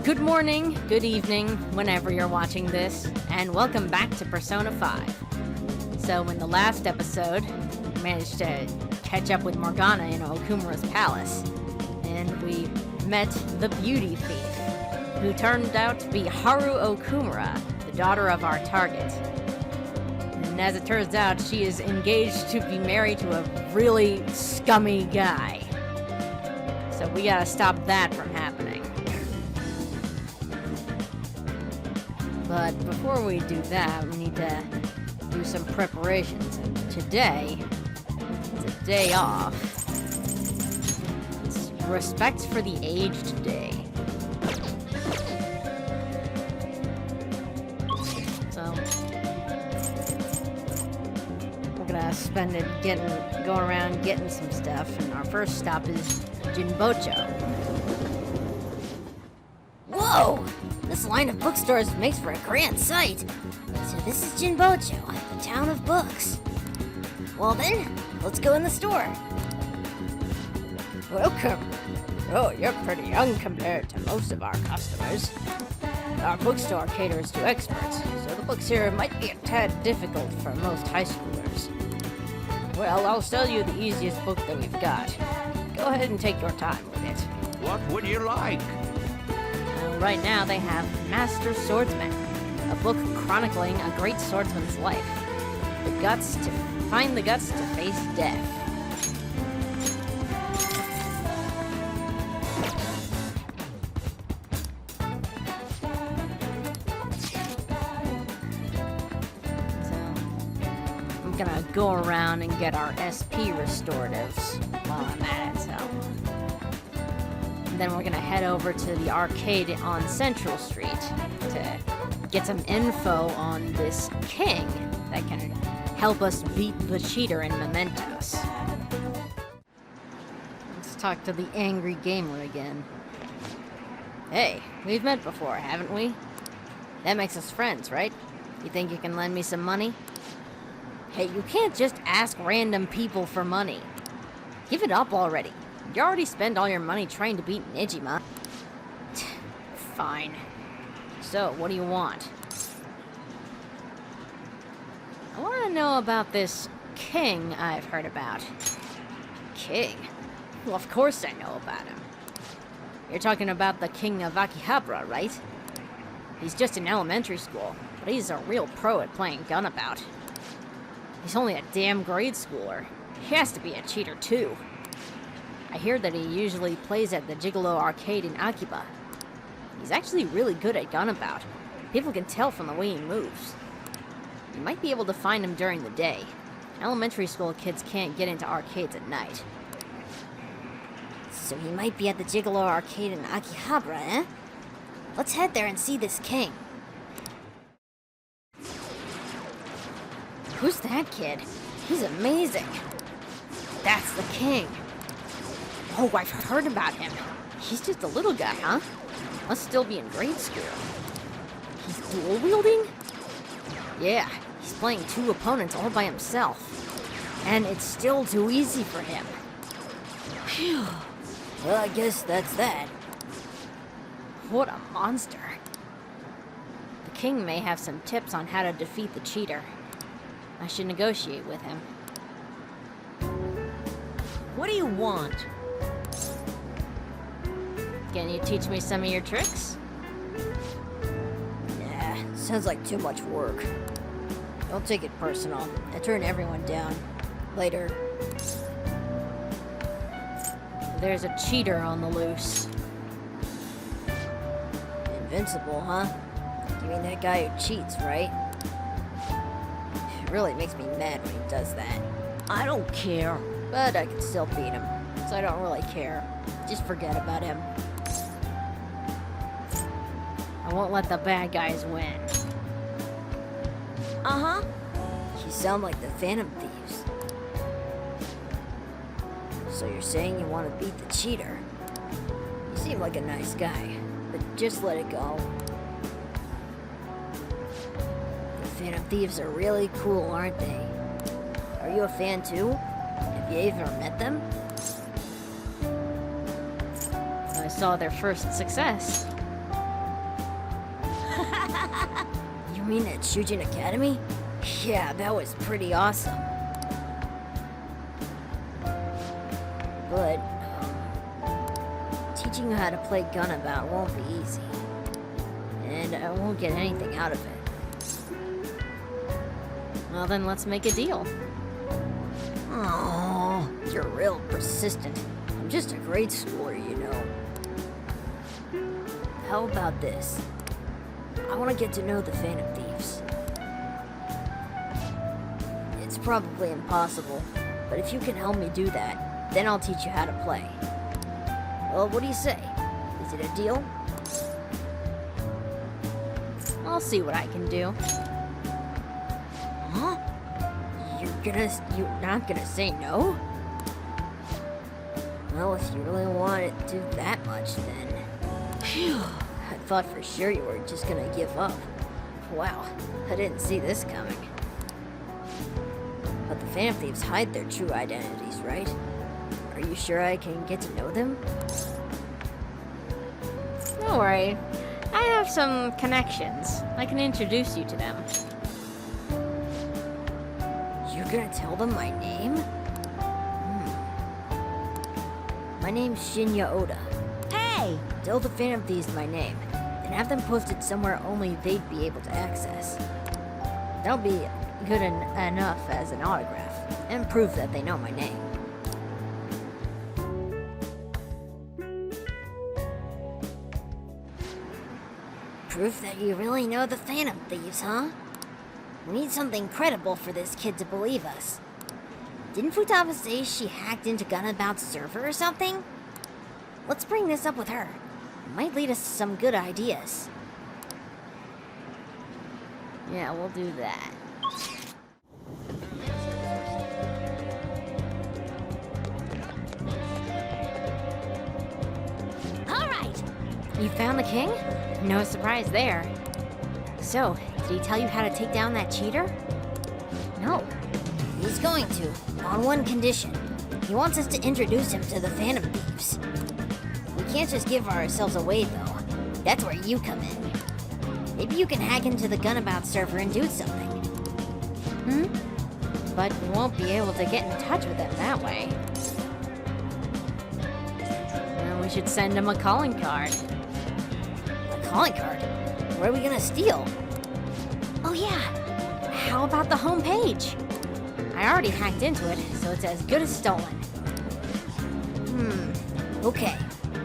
Good morning, good evening, whenever you're watching this, and welcome back to Persona 5. So in the last episode, we managed to catch up with Morgana in Okumura's palace, and we met the beauty thief, who turned out to be Haru Okumura, the daughter of our target. And as it turns out, she is engaged to be married to a really scummy guy. So we gotta stop that from happening. But before we do that, we need to do some preparations. And today, it's a day off. It's Respect for the Aged Day. So, we're gonna spend it going around getting some stuff. And our first stop is Jinbocho. Whoa! This line of bookstores makes for a grand sight. So this is Jinbocho, the town of books. Well then, let's go in the store. Welcome. Oh, you're pretty young compared to most of our customers. Our bookstore caters to experts, so the books here might be a tad difficult for most high schoolers. Well, I'll sell you the easiest book that we've got. Go ahead and take your time with it. What would you like? Right now they have Master Swordsman, a book chronicling a great swordsman's life. Find the guts to face death. So, I'm gonna go around and get our SP restoratives while I'm at it, so. Then we're gonna head over to the arcade on Central Street to get some info on this king that can help us beat the cheater in Mementos. Let's talk to the angry gamer again. Hey, we've met before, haven't we? That makes us friends, right? You think you can lend me some money? Hey, you can't just ask random people for money. Give it up already. You already spent all your money trying to beat Nijima. Fine. So, what do you want? I want to know about this king I've heard about. King? Well, of course I know about him. You're talking about the king of Akihabara, right? He's just in elementary school, but he's a real pro at playing gunabout. He's only a damn grade schooler. He has to be a cheater, too. I hear that he usually plays at the Gigolo arcade in Akiba. He's actually really good at gunabout. People can tell from the way he moves. You might be able to find him during the day. Elementary school kids can't get into arcades at night. So he might be at the Gigolo arcade in Akihabara, eh? Let's head there and see this king. Who's that kid? He's amazing. That's the king. Oh, I've heard about him. He's just a little guy, huh? Must still be in grade school. He's dual-wielding? Yeah, he's playing two opponents all by himself. And it's still too easy for him. Phew. Well, I guess that's that. What a monster. The king may have some tips on how to defeat the cheater. I should negotiate with him. What do you want? Can you teach me some of your tricks? Nah, sounds like too much work. Don't take it personal. I turn everyone down. Later. There's a cheater on the loose. Invincible, huh? You mean that guy who cheats, right? It really makes me mad when he does that. I don't care, but I can still beat him, so I don't really care. Just forget about him. I won't let the bad guys win. Uh-huh. You sound like the Phantom Thieves. So you're saying you want to beat the cheater? You seem like a nice guy, but just let it go. The Phantom Thieves are really cool, aren't they? Are you a fan too? Have you ever met them? I saw their first success. You mean at Shujin Academy? Yeah, that was pretty awesome. But, teaching you how to play Gunabout won't be easy. And I won't get anything out of it. Well, then let's make a deal. Oh, you're real persistent. I'm just a grade schooler, you know. How about this? I want to get to know the Phantom Thieves. It's probably impossible, but if you can help me do that, then I'll teach you how to play. Well, what do you say? Is it a deal? I'll see what I can do. Huh? You're not gonna say no? Well, if you really want to do that much, then... Phew, I thought for sure you were just gonna give up. Wow, I didn't see this coming. But the Phantom Thieves hide their true identities, right? Are you sure I can get to know them? Don't worry. I have some connections. I can introduce you to them. You're gonna tell them my name? My name's Shinya Oda. Hey! Tell the Phantom Thieves my name, and have them posted somewhere only they'd be able to access. That'll be good enough as an autograph, And prove that they know my name. Proof that you really know the Phantom Thieves, huh? We need something credible for this kid to believe us. Didn't Futaba say she hacked into Gunabout's server or something? Let's bring this up with her. It might lead us to some good ideas. Yeah, we'll do that. All right. You found the king? No surprise there. So, did he tell you how to take down that cheater? No. He's going to, on one condition. He wants us to introduce him to the Phantom Thieves. We can't just give ourselves away, though. That's where you come in. Maybe you can hack into the Gunabout server and do something. But we won't be able to get in touch with him that way. Well, we should send him a calling card. A calling card? What are we gonna steal? Oh yeah, how about the homepage? I already hacked into it, so it's as good as stolen. Okay.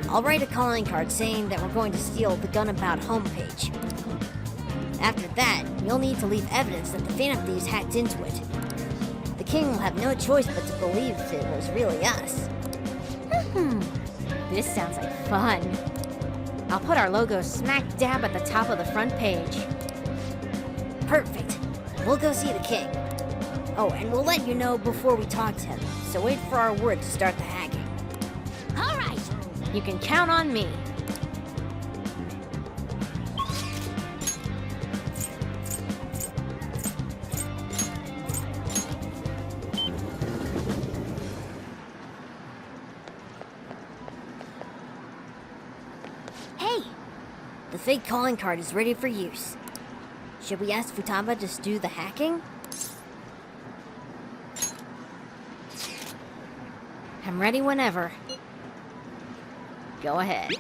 I'll write a calling card saying that we're going to steal the Gunabout homepage. After that, you'll need to leave evidence that the Phantom Thieves hacked into it. The king will have no choice but to believe it was really us. This sounds like fun. I'll put our logo smack dab at the top of the front page. Perfect. We'll go see the king. Oh, and we'll let you know before we talk to him, so wait for our word to start the hacking. All right, you can count on me. Hey! The fake calling card is ready for use. Should we ask Futaba to do the hacking? I'm ready whenever. Go ahead.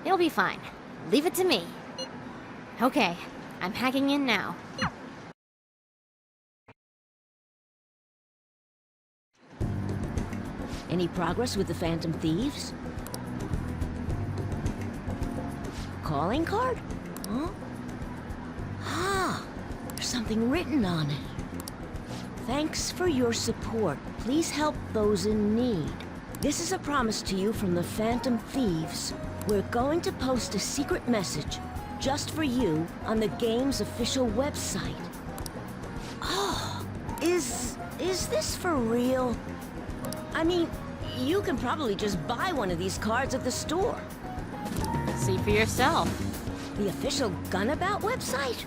It'll be fine. Leave it to me. Okay, I'm hacking in now. Any progress with the Phantom Thieves? Calling card? Huh? Ah, there's something written on it. Thanks for your support. Please help those in need. This is a promise to you from the Phantom Thieves. We're going to post a secret message just for you on the game's official website. Oh, is this for real? I mean, you can probably just buy one of these cards at the store. See for yourself. The official Gunabout website?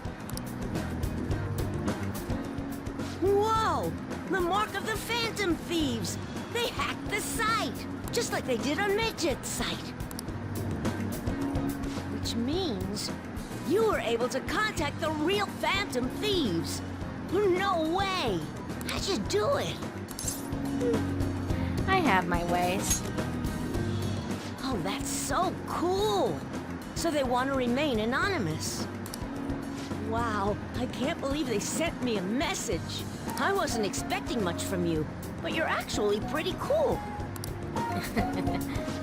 Whoa! The mark of the Phantom Thieves! They hacked the site! Just like they did on Midget's site. We Which means you were able to contact the real Phantom Thieves. No way! How'd you do it? I have my ways. Oh, that's so cool! So they want to remain anonymous. Wow, I can't believe they sent me a message. I wasn't expecting much from you, but you're actually pretty cool.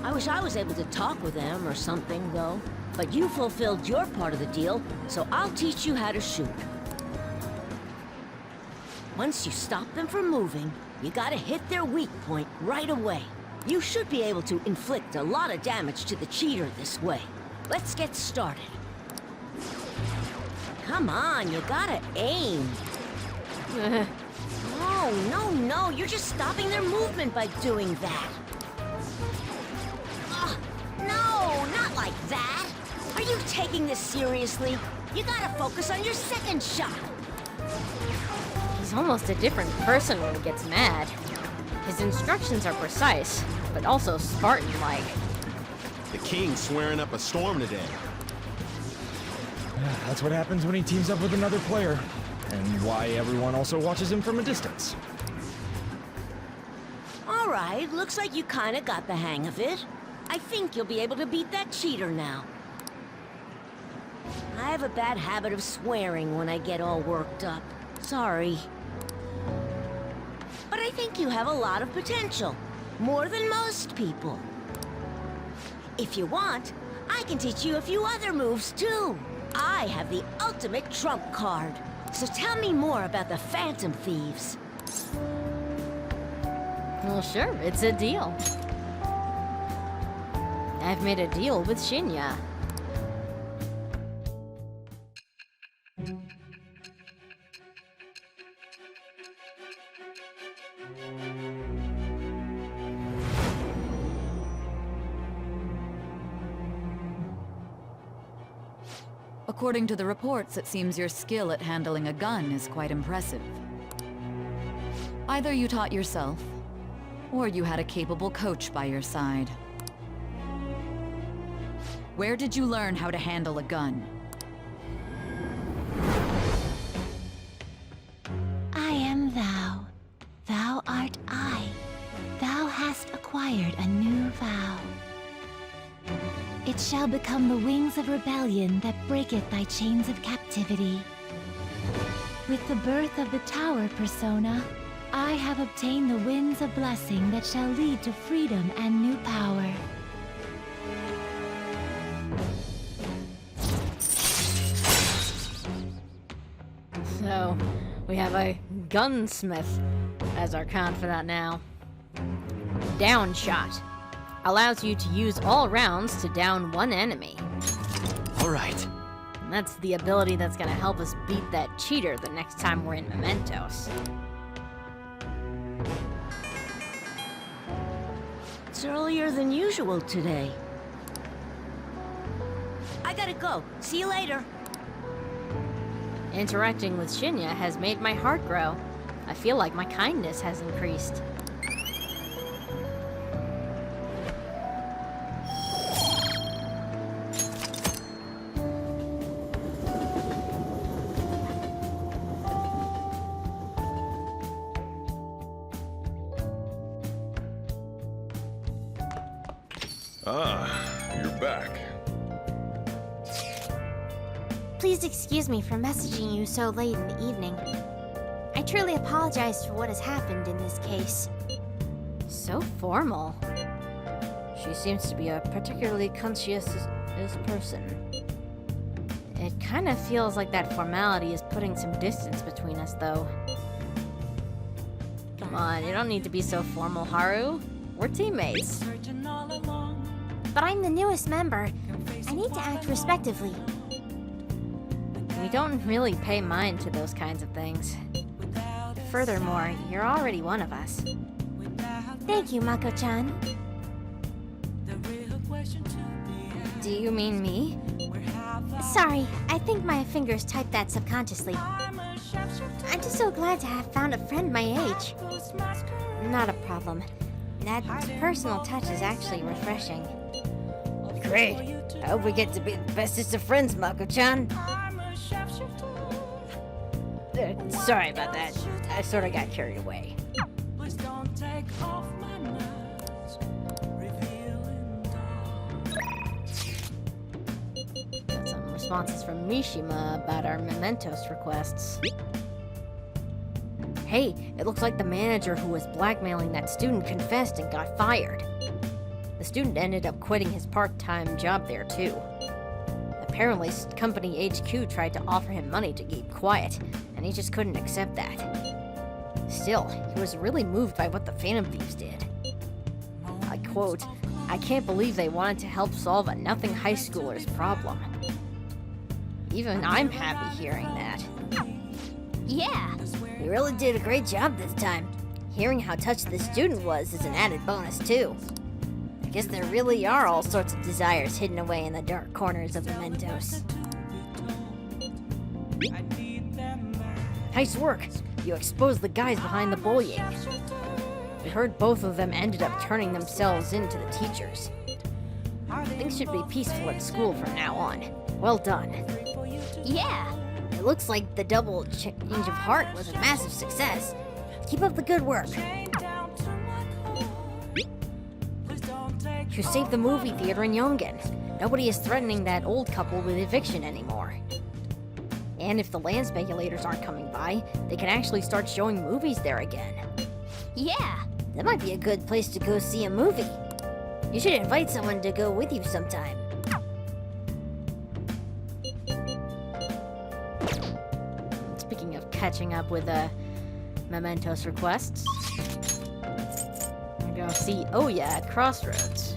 I wish I was able to talk with them or something, though. But you fulfilled your part of the deal, so I'll teach you how to shoot. Once you stop them from moving, you gotta hit their weak point right away. You should be able to inflict a lot of damage to the cheater this way. Let's get started. Come on, you gotta aim. No, you're just stopping their movement by doing that. No, not like that. Are you taking this seriously? You gotta focus on your second shot. He's almost a different person when he gets mad. His instructions are precise, but also Spartan-like. The king's swearing up a storm today. That's what happens when he teams up with another player, and why everyone also watches him from a distance. All right, looks like you kinda got the hang of it. I think you'll be able to beat that cheater now. I have a bad habit of swearing when I get all worked up. Sorry. But I think you have a lot of potential. More than most people. If you want, I can teach you a few other moves too. I have the ultimate trump card. So tell me more about the Phantom Thieves. Well, sure, it's a deal. I've made a deal with Shinya. According to the reports, it seems your skill at handling a gun is quite impressive. Either you taught yourself, or you had a capable coach by your side. Where did you learn how to handle a gun? I am thou, thou art I. Thou hast acquired a new vow. It shall become the wings of rebellion that breaketh thy chains of captivity. With the birth of the tower persona, I have obtained the winds of blessing that shall lead to freedom and new power. So, we have a gunsmith as our confidant now. Down shot. Allows you to use all rounds to down one enemy. All right. And that's the ability that's gonna help us beat that cheater the next time we're in Mementos. It's earlier than usual today. I gotta go. See you later. Interacting with Shinya has made my heart grow. I feel like my kindness has increased. Ah, you're back. Please excuse me for messaging you so late in the evening. I truly apologize for what has happened in this case. So formal. She seems to be a particularly conscientious person. It kind of feels like that formality is putting some distance between us, though. Come on, you don't need to be so formal, Haru. We're teammates. But I'm the newest member. I need to act respectively. We don't really pay mind to those kinds of things. Furthermore, you're already one of us. Thank you, Mako-chan. Do you mean me? Sorry, I think my fingers typed that subconsciously. I'm just so glad to have found a friend my age. Not a problem. That personal touch is actually refreshing. Great. I hope we get to be the bestest of friends, Mako-chan. Sorry about that. I sort of got carried away. Got some responses from Mishima about our mementos requests. Hey, it looks like the manager who was blackmailing that student confessed and got fired. The student ended up quitting his part-time job there too. Apparently, company HQ tried to offer him money to keep quiet, and he just couldn't accept that. Still, he was really moved by what the Phantom Thieves did. I quote, "I can't believe they wanted to help solve a nothing high schooler's problem." Even I'm happy hearing that. Yeah, we really did a great job this time. Hearing how touched the student was is an added bonus too. I guess there really are all sorts of desires hidden away in the dark corners of mementos. Nice work. You exposed the guys behind the bullying. We heard both of them ended up turning themselves in to the teachers. Things should be peaceful at school from now on. Well done. Yeah, it looks like the double change of heart was a massive success. Keep up the good work. You saved the movie theater in Yongen. Nobody is threatening that old couple with eviction anymore. And if the land speculators aren't coming by, they can actually start showing movies there again. Yeah, that might be a good place to go see a movie. You should invite someone to go with you sometime. Speaking of catching up with mementos requests, I'm gonna go see Oya at Crossroads.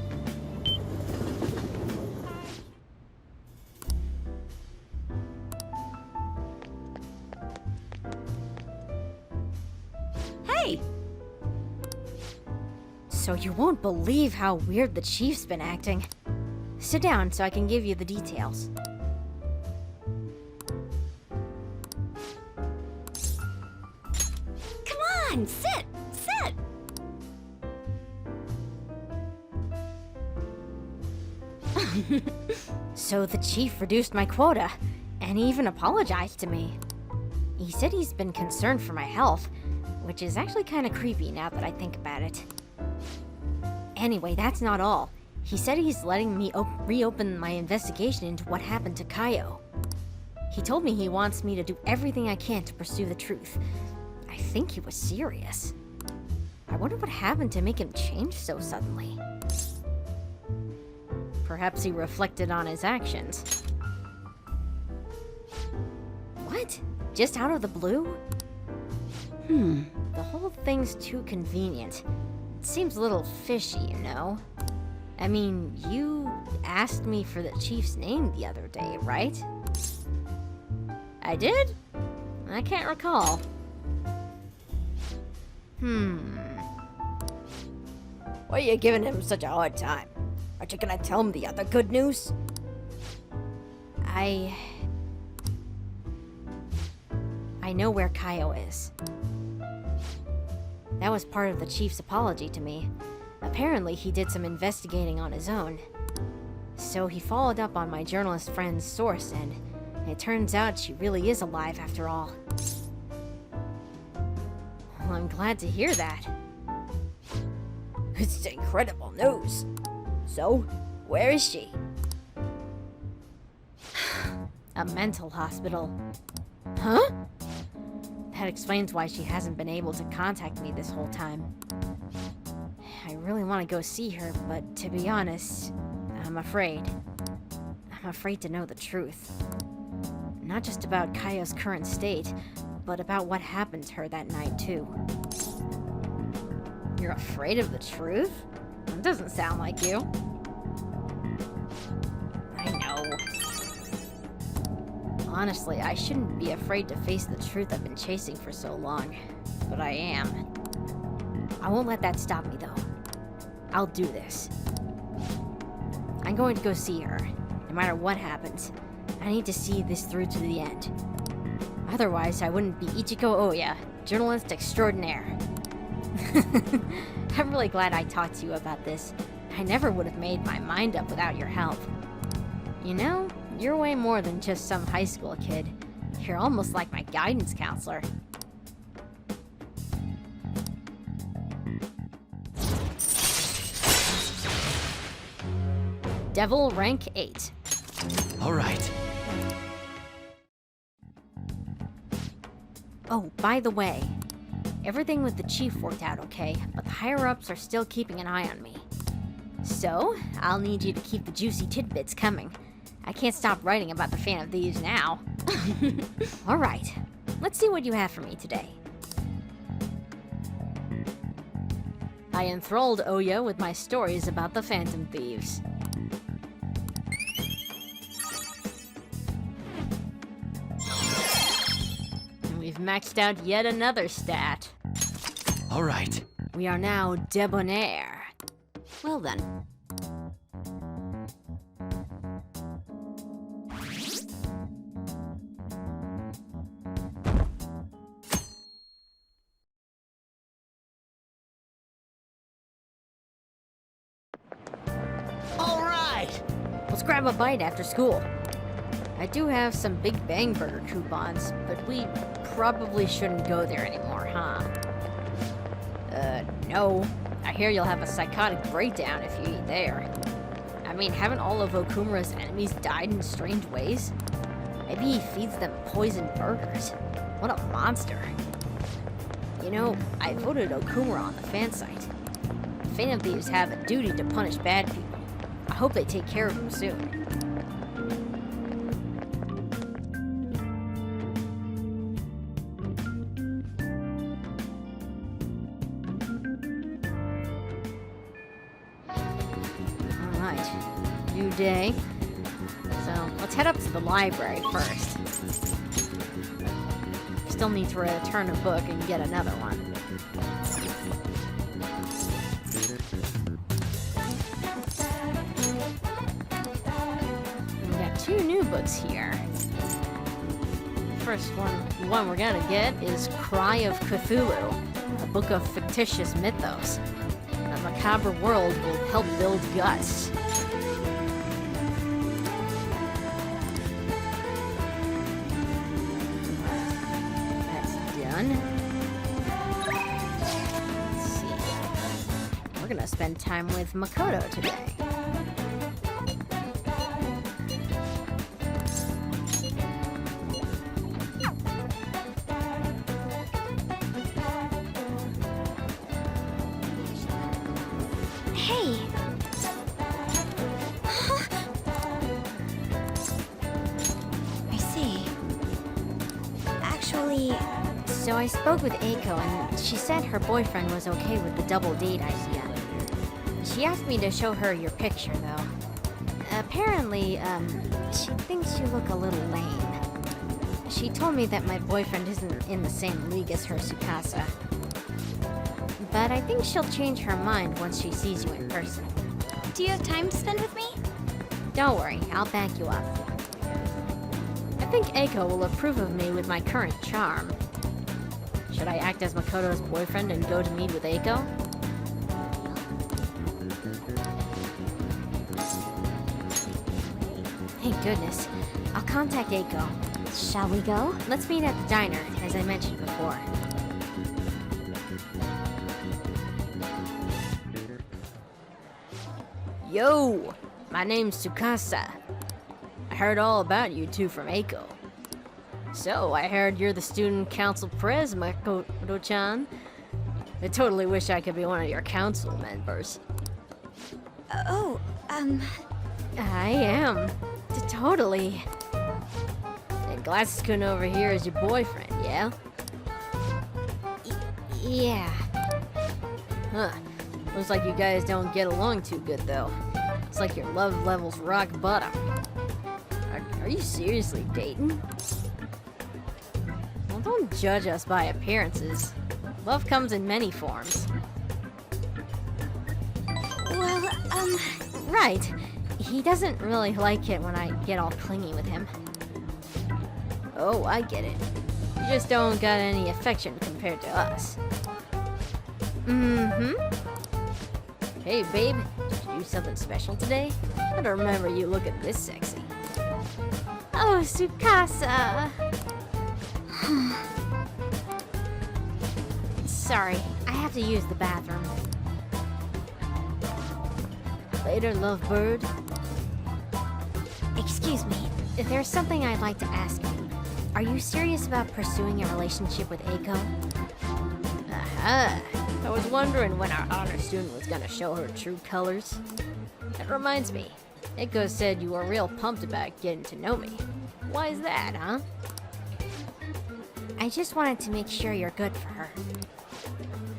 Hey! So you won't believe how weird the chief's been acting. Sit down so I can give you the details. Come on, sit! Sit! So the chief reduced my quota, and he even apologized to me. He said he's been concerned for my health, which is actually kind of creepy now that I think about it. Anyway, that's not all. He said he's letting me reopen my investigation into what happened to Kaio. He told me he wants me to do everything I can to pursue the truth. I think he was serious. I wonder what happened to make him change so suddenly. Perhaps he reflected on his actions. What? Just out of the blue? The whole thing's too convenient. It seems a little fishy, you know? I mean, you asked me for the chief's name the other day, right? I did? I can't recall. Why are you giving him such a hard time? Aren't you gonna tell him the other good news? I know where Kaio is. That was part of the chief's apology to me. Apparently, he did some investigating on his own. So he followed up on my journalist friend's source, and it turns out she really is alive after all. Well, I'm glad to hear that. It's incredible news. So, where is she? A mental hospital. Huh? That explains why she hasn't been able to contact me this whole time. I really want to go see her, but to be honest, I'm afraid. I'm afraid to know the truth. Not just about Kaio's current state, but about what happened to her that night, too. You're afraid of the truth? That doesn't sound like you. I know. Honestly, I shouldn't be afraid to face the truth I've been chasing for so long, but I am. I won't let that stop me, though. I'll do this. I'm going to go see her, no matter what happens. I need to see this through to the end. Otherwise, I wouldn't be Ichiko Oya, journalist extraordinaire. I'm really glad I talked to you about this. I never would have made my mind up without your help. You know, you're way more than just some high school kid. You're almost like my guidance counselor. Devil rank 8. All right. Oh, by the way, everything with the chief worked out okay, but the higher-ups are still keeping an eye on me. So, I'll need you to keep the juicy tidbits coming. I can't stop writing about the Fan of Thieves now. Alright, let's see what you have for me today. I enthralled Oya with my stories about the Phantom Thieves. And we've maxed out yet another stat. All right. We are now debonair. Well then. All right! Let's grab a bite after school. I do have some Big Bang Burger coupons, but we probably shouldn't go there anymore, huh? No. I hear you'll have a psychotic breakdown if you eat there. I mean, haven't all of Okumura's enemies died in strange ways? Maybe he feeds them poisoned burgers. What a monster. You know, I voted Okumura on the fan site. The Phantom Thieves have a duty to punish bad people. I hope they take care of him soon. Alright, new day. So, let's head up to the library first. Still need to return a book and get another one. We got 2 new books here. First one we're gonna get is Cry of Cthulhu, a book of fictitious mythos. A macabre world will help build guts. That's done. Let's see. We're gonna spend time with Makoto today. Hey! I see. Actually, so I spoke with Eiko and she said her boyfriend was okay with the double date idea. She asked me to show her your picture, though. Apparently, she thinks you look a little lame. She told me that my boyfriend isn't in the same league as her Tsukasa. But I think she'll change her mind once she sees you in person. Do you have time to spend with me? Don't worry, I'll back you up. I think Eiko will approve of me with my current charm. Should I act as Makoto's boyfriend and go to meet with Eiko? Thank goodness. I'll contact Eiko. Shall we go? Let's meet at the diner, as I mentioned before. Yo! My name's Tsukasa. I heard all about you two from Eiko. So, I heard you're the student council pres, Makoto-chan. I totally wish I could be one of your council members. I am. Totally. And Glasses-kun over here is your boyfriend, yeah? Yeah. Huh. Looks like you guys don't get along too good, though. It's like your love level's rock bottom. Are you seriously dating? Well, don't judge us by appearances. Love comes in many forms. Well, Right. He doesn't really like it when I get all clingy with him. Oh, I get it. You just don't got any affection compared to us. Mm-hmm. Hey, babe. do something special today? I don't remember you looking this sexy. Oh, Tsukasa. Sorry, I have to use the bathroom. Later, lovebird. Excuse me, there's something I'd like to ask you. Are you serious about pursuing a relationship with Eiko? Aha! I was wondering when our honor student was gonna show her true colors. That reminds me, Eiko said you were real pumped about getting to know me. Why is that, huh? I just wanted to make sure you're good for her.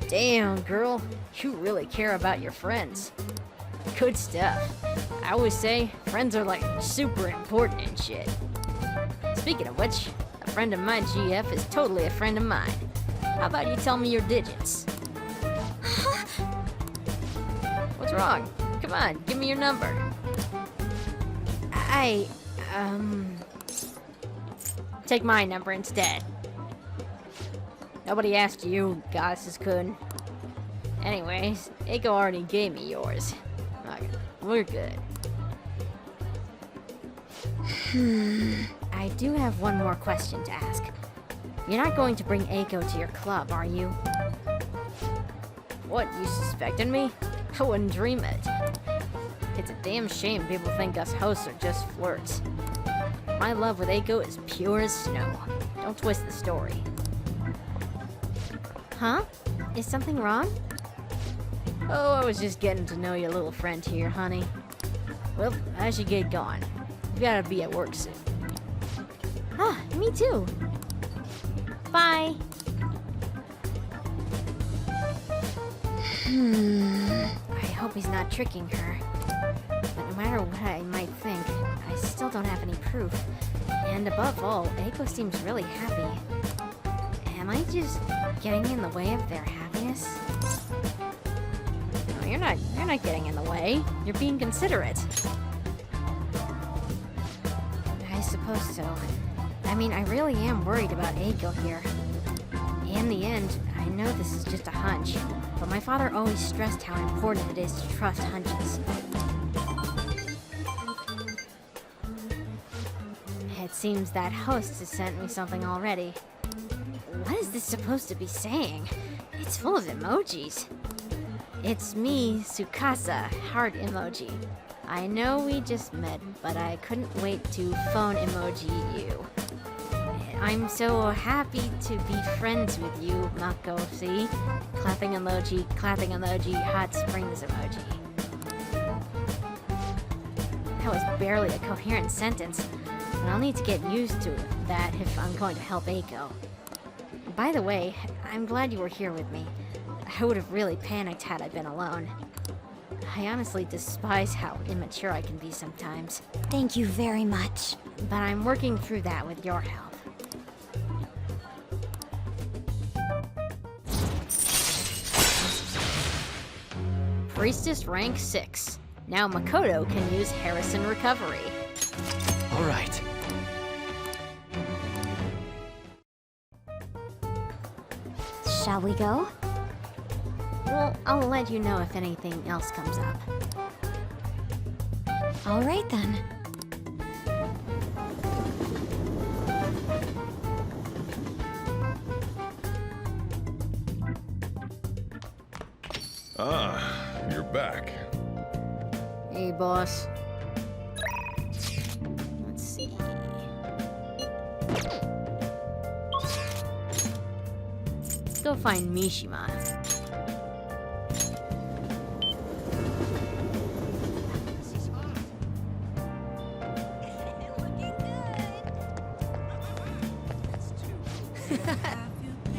Damn, girl, you really care about your friends. Good stuff. I always say friends are like super important and shit. Speaking of which, a friend of mine, GF, is totally a friend of mine. How about you tell me your digits? What's wrong? Come on, give me your number. Take my number instead. Nobody asked you, goddesses couldn't. Anyways, Eiko already gave me yours. Okay, we're good. I do have one more question to ask. You're not going to bring Eiko to your club, are you? What, you suspected me? I wouldn't dream it. It's a damn shame people think us hosts are just flirts. My love with Eiko is pure as snow. Don't twist the story. Huh? Is something wrong? Oh, I was just getting to know your little friend here, honey. Well, I should get going. You gotta be at work soon. Ah, me too. Bye. I hope he's not tricking her. But no matter what I might think, I still don't have any proof. And above all, Eiko seems really happy. Am I just getting in the way of their happiness? No, you're not getting in the way. You're being considerate. I suppose so. I mean, I really am worried about Eiko here. In the end, I know this is just a hunch, but my father always stressed how important it is to trust hunches. It seems that host has sent me something already. What is this supposed to be saying? It's full of emojis. It's me, Tsukasa, heart emoji. I know we just met, but I couldn't wait to phone emoji you. I'm so happy to be friends with you, Mako, see? Clapping emoji, hot springs emoji. That was barely a coherent sentence, but I'll need to get used to that if I'm going to help Eiko. By the way, I'm glad you were here with me. I would have really panicked had I been alone. I honestly despise how immature I can be sometimes. Thank you very much. But I'm working through that with your help. Priestess rank 6. Now Makoto can use Harrison Recovery. All right. Shall we go? Well, I'll let you know if anything else comes up. All right then. Ah, you're back. Hey, boss. Let's see. Let's go find Mishima.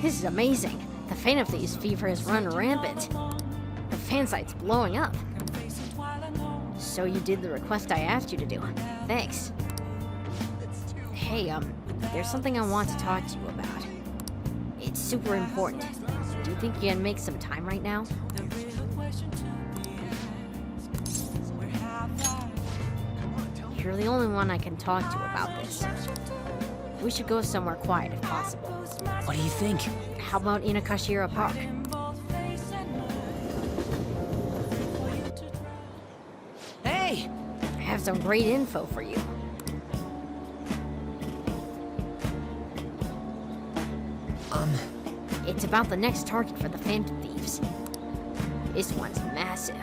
This is amazing. The Fan of Thieves fever has run rampant. The fan site's blowing up. So you did the request I asked you to do. Thanks. Hey, there's something I want to talk to you about. It's super important. Do you think you can make some time right now? You're the only one I can talk to about this. We should go somewhere quiet if possible. What do you think? How about Inakashira Park? Hey! I have some great info for you. It's about the next target for the Phantom Thieves. This one's massive.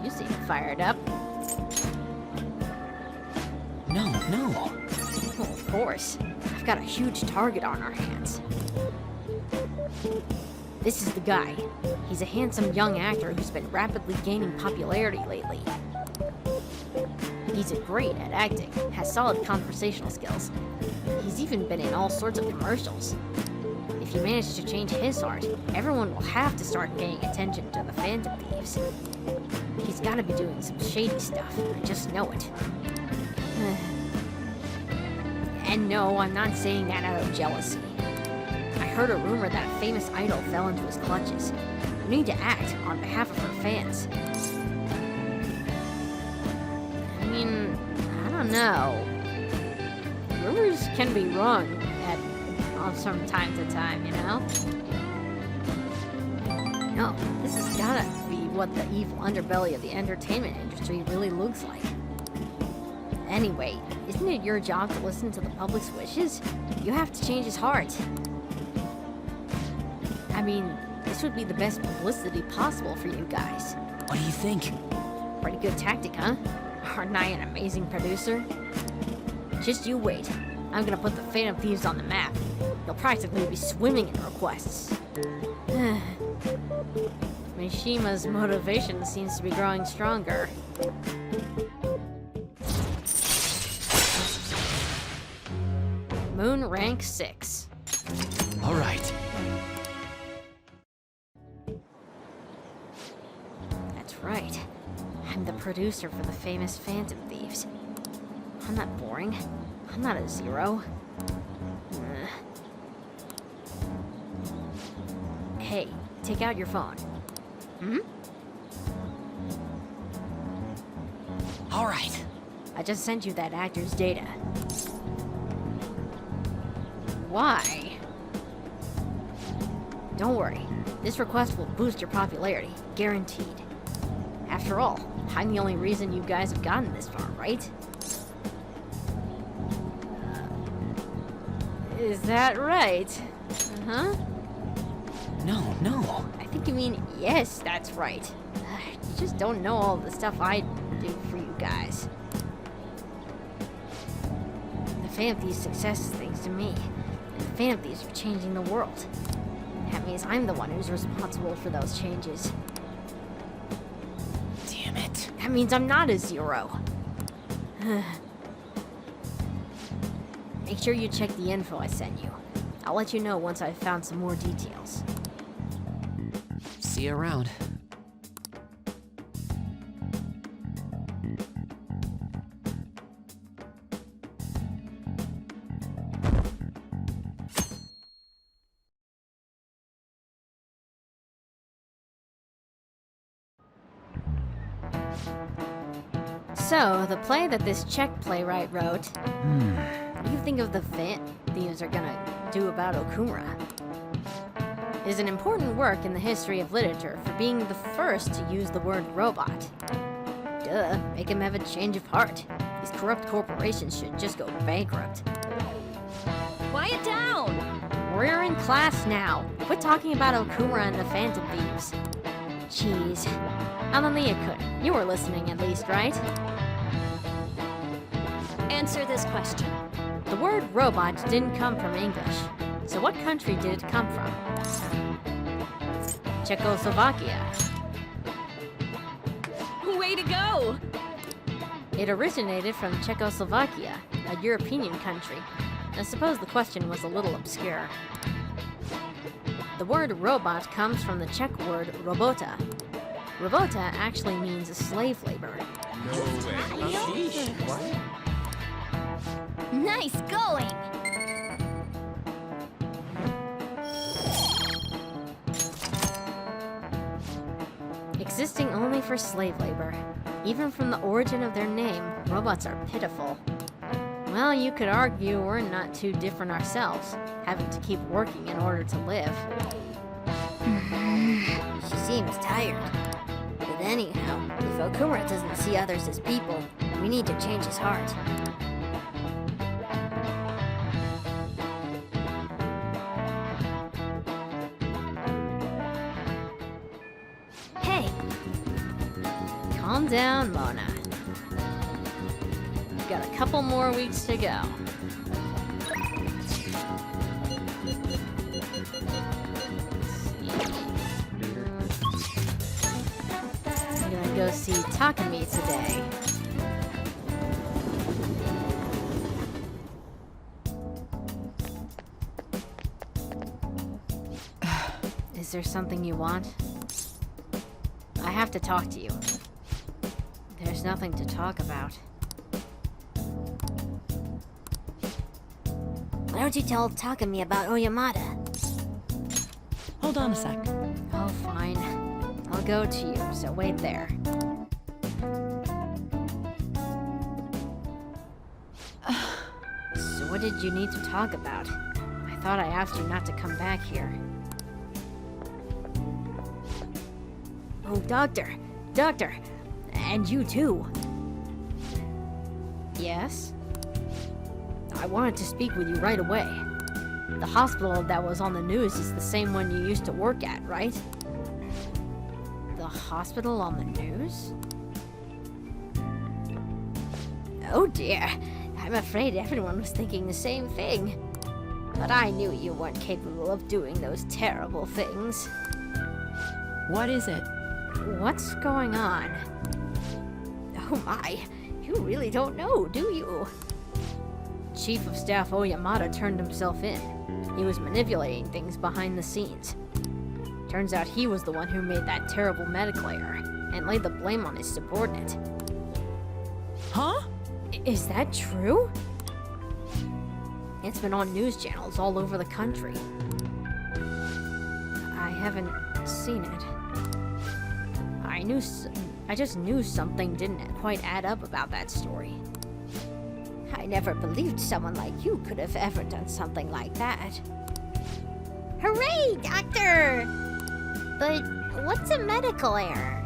You seem fired up. No. Well, of course. I've got a huge target on our hands. This is the guy. He's a handsome young actor who's been rapidly gaining popularity lately. He's great at acting, has solid conversational skills. He's even been in all sorts of commercials. If you manage to change his heart, everyone will have to start paying attention to the Phantom Thieves. He's gotta be doing some shady stuff, I just know it. And no, I'm not saying that out of jealousy. I heard a rumor that a famous idol fell into his clutches. We need to act on behalf of her fans. I mean, I don't know. Rumors can be wrong from time to time, you know? No, this has gotta be what the evil underbelly of the entertainment industry really looks like. Anyway, isn't it your job to listen to the public's wishes? You have to change his heart. I mean, this would be the best publicity possible for you guys. What do you think? Pretty good tactic, huh? Aren't I an amazing producer? Just you wait. I'm gonna put the Phantom Thieves on the map. They'll practically be swimming in requests. Mishima's motivation seems to be growing stronger. Moon rank 6. All right. That's right. I'm the producer for the famous Phantom Thieves. I'm not boring. I'm not a zero. Hey, take out your phone. All right. I just sent you that actor's data. Why? Don't worry. This request will boost your popularity. Guaranteed. After all, I'm the only reason you guys have gotten this far, right? Is that right? Uh-huh. No. I think you mean yes, that's right. You just don't know all the stuff I do for you guys. The Phantom Thieves' success is thanks to me. And the Phantom Thieves are changing the world. That means I'm the one who's responsible for those changes. Damn it. That means I'm not a zero. Make sure you check the info I sent you. I'll let you know once I've found some more details. See you around. So, the play that this Czech playwright wrote, what do you think of the Thieves are gonna do about Okumura? It is an important work in the history of literature for being the first to use the word robot. Duh, make him have a change of heart. These corrupt corporations should just go bankrupt. Quiet down! We're in class now. Quit talking about Okumura and the Phantom Thieves. Jeez. Ananlia-kun, you were listening at least, right? Answer this question. The word robot didn't come from English. So what country did it come from? Czechoslovakia. Way to go! It originated from Czechoslovakia, a European country. I suppose the question was a little obscure. The word robot comes from the Czech word robota. Robota actually means slave labor. Nice going! Existing only for slave labor. Even from the origin of their name, robots are pitiful. Well, you could argue we're not too different ourselves, having to keep working in order to live. She seems tired. But Anyhow, if Okumura doesn't see others as people, we need to change his heart. Hey, Calm down, Mona. We've got a couple more weeks to go. I'm gonna go see Takumi today. Is there something you want? I have to talk to you. There's nothing to talk about. why don't you tell Takumi about Oyamada? Hold on a sec. Oh, fine. I'll go to you, so wait there. So what did you need to talk about? I thought I asked you not to come back here. Oh, Doctor! Doctor! And you too. Yes? I wanted to speak with you right away. The hospital that was on the news is the same one you used to work at, right? The hospital on the news? Oh dear. I'm afraid everyone was thinking the same thing. But I knew you weren't capable of doing those terrible things. What is it? What's going on? Oh my, you really don't know, do you? Chief of Staff Oyamada turned himself in. He was manipulating things behind the scenes. Turns out he was the one who made that terrible medical error and laid the blame on his subordinate. Huh? Is that true? It's been on news channels all over the country. I haven't seen it. I just knew something didn't quite add up about that story. I never believed someone like you could have ever done something like that. Hooray, Doctor! But what's a medical error?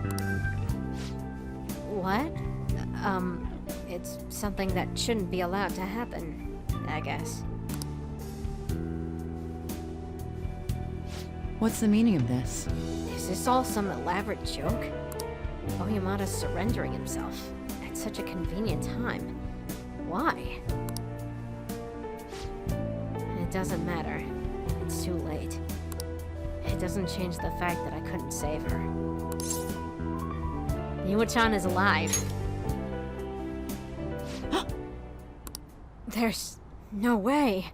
What? It's something that shouldn't be allowed to happen, I guess. What's the meaning of this? Is this all some elaborate joke? Oyamada's surrendering himself at such a convenient time. Why? It doesn't matter. It's too late. It doesn't change the fact that I couldn't save her. Miwa-chan is alive. There's no way.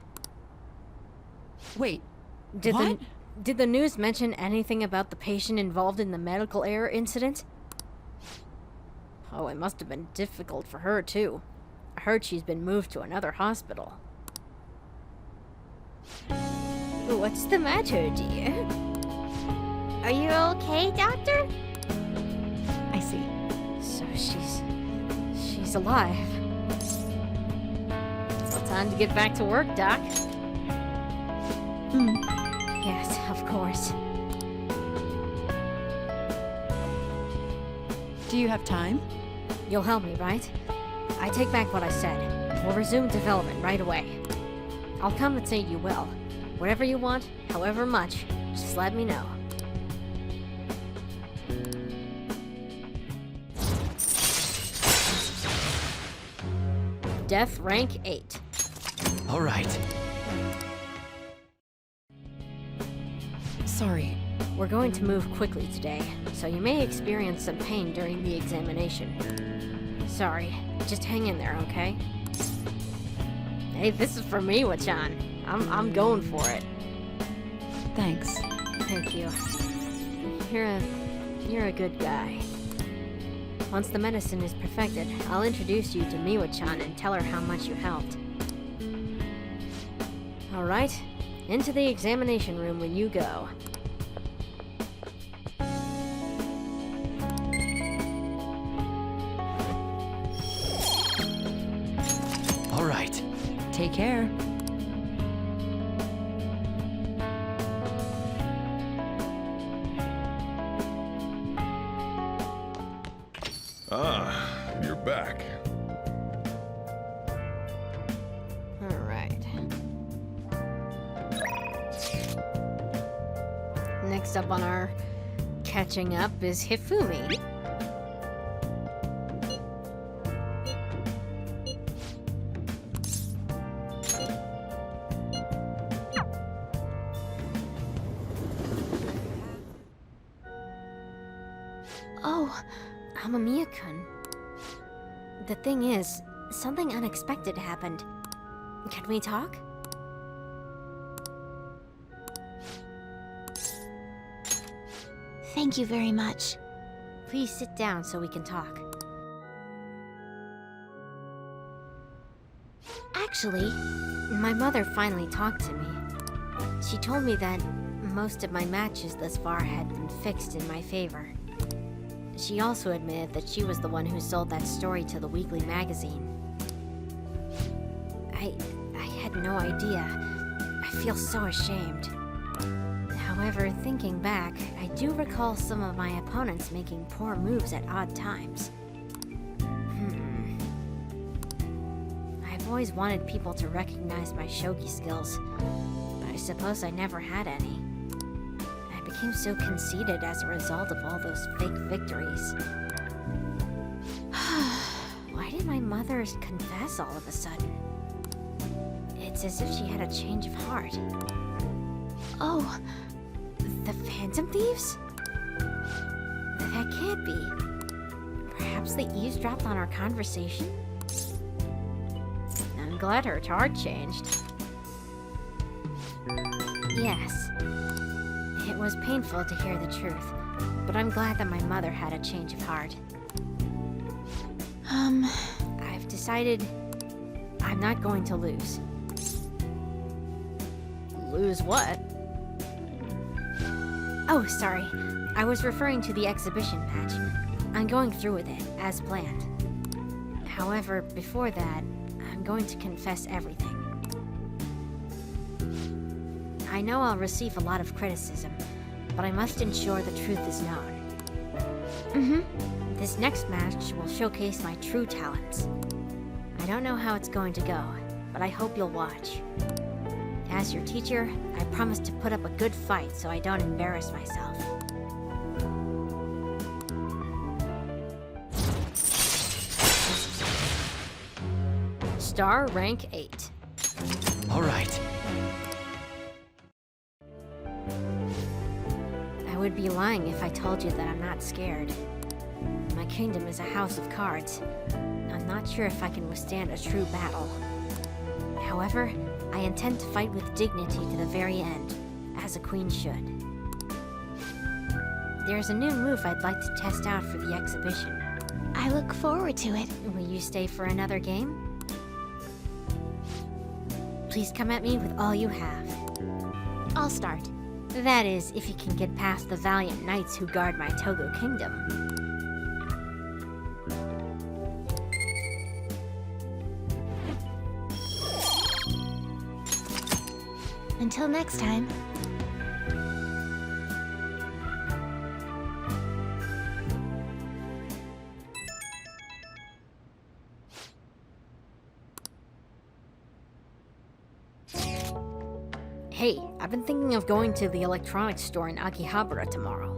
Wait, Did what? Did the news mention anything about the patient involved in the medical error incident? Oh, it must have been difficult for her, too. I heard she's been moved to another hospital. What's the matter, dear? Are you okay, Doctor? I see. So she's alive. So time to get back to work, Doc. Yes, of course. Do you have time? You'll help me, right? I take back what I said. We'll resume development right away. I'll compensate you well. Whatever you want, however much, just let me know. Death rank 8. All right. Sorry. We're going to move quickly today, so you may experience some pain during the examination. Sorry, just hang in there, okay? Hey, this is for me, Wachan. I'm going for it. Thanks. Thank you. You're a good guy. Once the medicine is perfected, I'll introduce you to Miwa-chan and tell her how much you helped. Alright, into the examination room when you go. All right. Take care. Ah, you're back. Alright. Next up on our catching up is Hifumi. Oh, Amamiya-kun. The thing is, something unexpected happened. Can we talk? Thank you very much. Please sit down so we can talk. Actually, My mother finally talked to me. She told me that most of my matches thus far had been fixed in my favor. She also admitted that she was the one who sold that story to the weekly magazine. I had no idea. I feel so ashamed. However, thinking back, I do recall some of my opponents making poor moves at odd times. I've always wanted people to recognize my shogi skills, but I suppose I never had any. I became so conceited as a result of all those fake victories. Why did my mother confess all of a sudden? It's as if she had a change of heart. oh, The Phantom Thieves? That can't be. Perhaps they eavesdropped on our conversation? I'm glad her heart changed. Yes. It was painful to hear the truth, but I'm glad that my mother had a change of heart. I've decided I'm not going to lose. Lose what? Oh, sorry. I was referring to the exhibition match. I'm going through with it, as planned. However, before that, I'm going to confess everything. I know I'll receive a lot of criticism, but I must ensure the truth is known. This next match will showcase my true talents. I don't know how it's going to go, but I hope you'll watch. As your teacher, I promise to put up a good fight so I don't embarrass myself. Star rank 8. All right. I would be lying if I told you that I'm not scared. My kingdom is a house of cards. I'm not sure if I can withstand a true battle. However, I intend to fight with dignity to the very end, as a queen should. There's a new move I'd like to test out for the exhibition. I look forward to it. Will you stay for another game? Please come at me with all you have. I'll start. That is, if you can get past the valiant knights who guard my Togo kingdom. Until next time. Hey, I've been thinking of going to the electronics store in Akihabara tomorrow.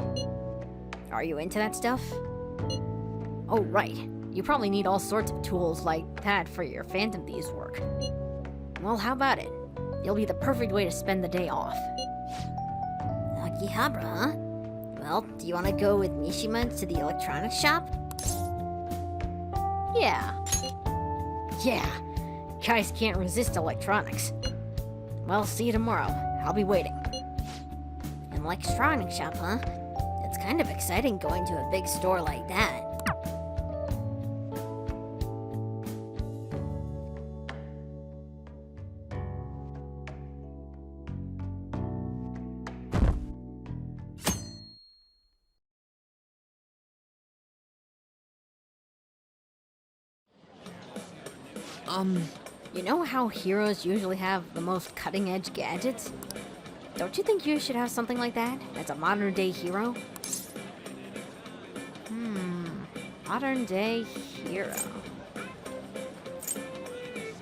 Are you into that stuff? Oh, right. You probably need all sorts of tools like that for your Phantom Thieves work. Well, how about it? It'll be the perfect way to spend the day off. Akihabara, huh? Well, do you want to go with Mishima to the electronics shop? Yeah. Yeah. Guys can't resist electronics. Well, see you tomorrow. I'll be waiting. An electronics shop, huh? It's kind of exciting going to a big store like that. You know how heroes usually have the most cutting-edge gadgets? Don't you think you should have something like that as a modern-day hero? Modern day hero.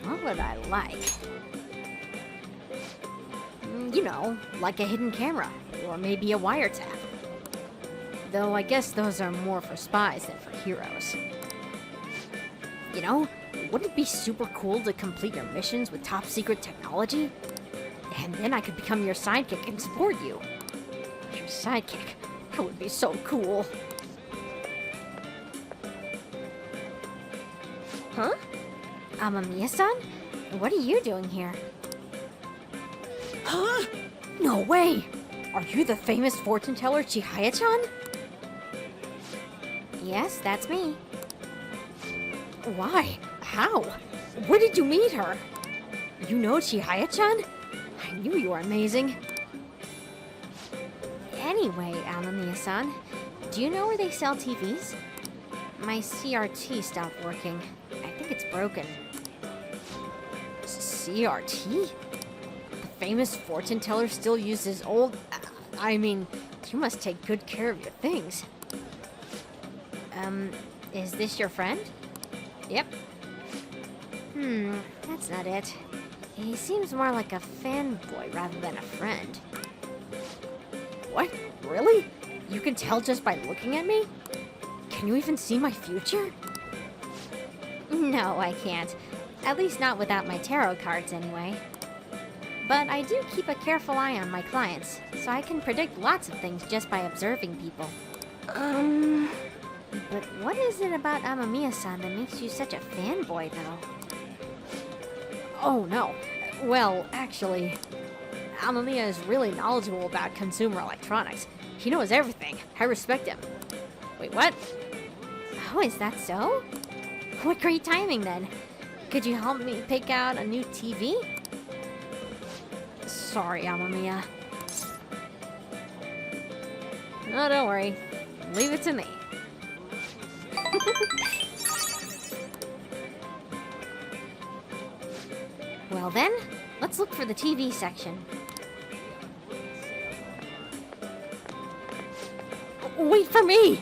What would I like? You know, like a hidden camera, or maybe a wiretap. Though I guess those are more for spies than for heroes. You know, wouldn't it be super cool to complete your missions with top secret technology? And then I could become your sidekick and support you. Your sidekick? That would be so cool. Huh? Amamiya-san? What are you doing here? Huh? No way! Are you the famous fortune teller Chihaya-chan? Yes, that's me. Why? How? Where did you meet her? You know Chihaya-chan? I knew you were amazing. Anyway, Amamiya-san, do you know where they sell TVs? My CRT stopped working. I think it's broken. CRT? The famous fortune teller still uses old... I mean, you must take good care of your things. Is this your friend? Yep. That's not it. He seems more like a fanboy rather than a friend. What? Really? You can tell just by looking at me? Can you even see my future? No, I can't. At least not without my tarot cards, anyway. But I do keep a careful eye on my clients, so I can predict lots of things just by observing people. But what is it about Amamiya-san that makes you such a fanboy, though? Oh, no. Well, actually, Amamiya is really knowledgeable about consumer electronics. He knows everything. I respect him. Wait, what? Oh, is that so? What great timing, then. Could you help me pick out a new TV? Sorry, Amamiya. No, don't worry. Leave it to me. Well then, let's look for the TV section. Wait for me!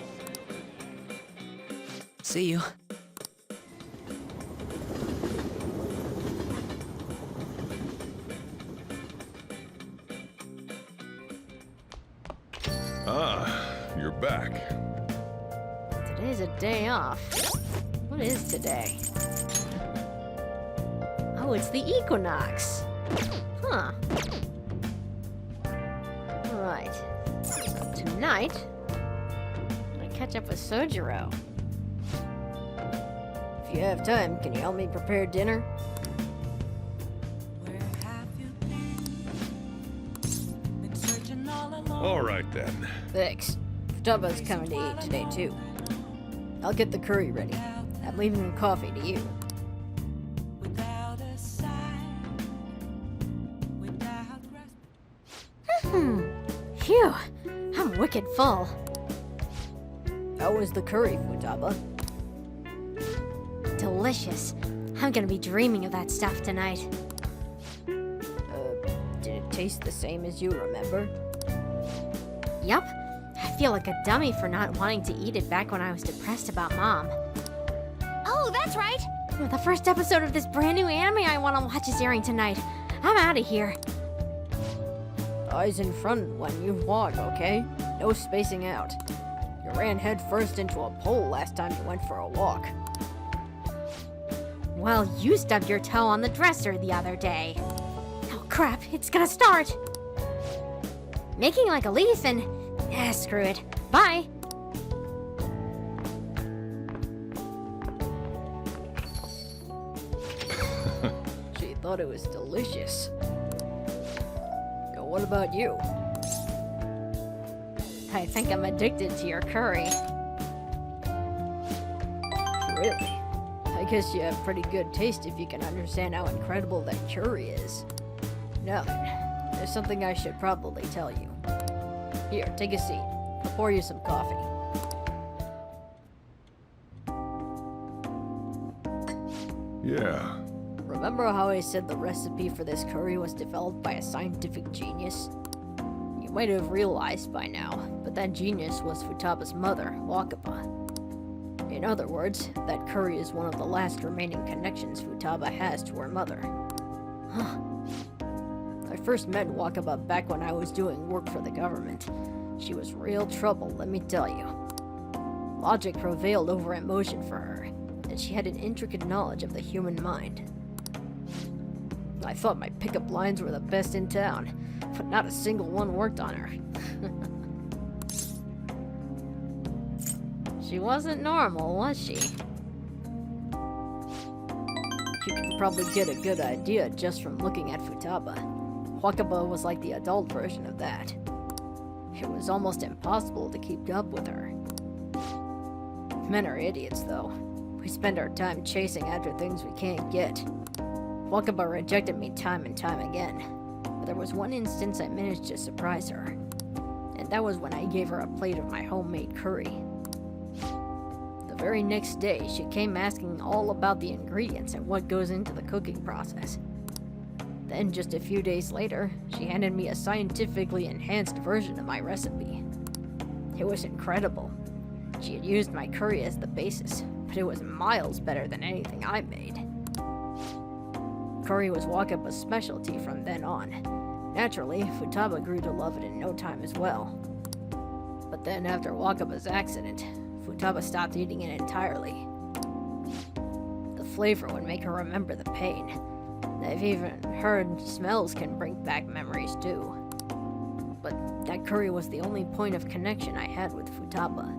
See you. Ah, you're back. Today's a day off. What is today? Oh, it's the equinox. Huh. Right. Tonight, I'm gonna catch up with Sojiro. If you have time, can you help me prepare dinner? All right then. Thanks. Futaba's coming to eat today too. I'll get the curry ready. I'm leaving the coffee to you. Phew, I'm wicked full. How was the curry, Futaba? Delicious. I'm gonna be dreaming of that stuff tonight. Did it taste the same as you remember? Yup. I feel like a dummy for not wanting to eat it back when I was depressed about Mom. Oh, that's right! The first episode of this brand new anime I want to watch is airing tonight. I'm out of here. Eyes in front when you walk, okay? No spacing out. You ran head first into a pole last time you went for a walk. Well, you stubbed your toe on the dresser the other day. Oh crap, it's gonna start! Making like a leaf and... screw it. Bye! She thought it was delicious. What about you? I think I'm addicted to your curry. Really? I guess you have pretty good taste if you can understand how incredible that curry is. Now then, there's something I should probably tell you. Here, take a seat. I'll pour you some coffee. Yeah. Remember how I said the recipe for this curry was developed by a scientific genius? You might have realized by now, but that genius was Futaba's mother, Wakaba. In other words, that curry is one of the last remaining connections Futaba has to her mother. Huh. I first met Wakaba back when I was doing work for the government. She was real trouble, let me tell you. Logic prevailed over emotion for her, and she had an intricate knowledge of the human mind. I thought my pickup lines were the best in town, but not a single one worked on her. She wasn't normal, was she? You can probably get a good idea just from looking at Futaba. Wakaba was like the adult version of that. It was almost impossible to keep up with her. Men are idiots, though. We spend our time chasing after things we can't get. Wakaba rejected me time and time again, but there was one instance I managed to surprise her, and that was when I gave her a plate of my homemade curry. The very next day, she came asking all about the ingredients and what goes into the cooking process. Then, just a few days later, she handed me a scientifically enhanced version of my recipe. It was incredible. She had used my curry as the basis, but it was miles better than anything I made. Curry was Wakaba's specialty from then on. Naturally, Futaba grew to love it in no time as well. But then, after Wakaba's accident, Futaba stopped eating it entirely. The flavor would make her remember the pain. I've even heard smells can bring back memories too. But that curry was the only point of connection I had with Futaba.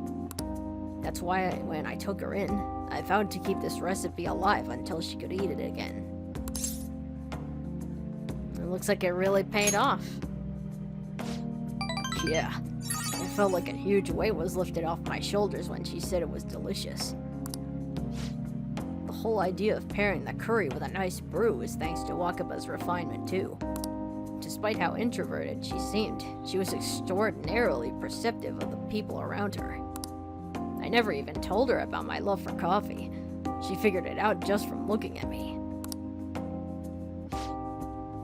That's why when I took her in, I vowed to keep this recipe alive until she could eat it again. It looks like it really paid off. Yeah, it felt like a huge weight was lifted off my shoulders when she said it was delicious. The whole idea of pairing the curry with a nice brew is thanks to Wakaba's refinement too. Despite how introverted she seemed, she was extraordinarily perceptive of the people around her. I never even told her about my love for coffee. She figured it out just from looking at me.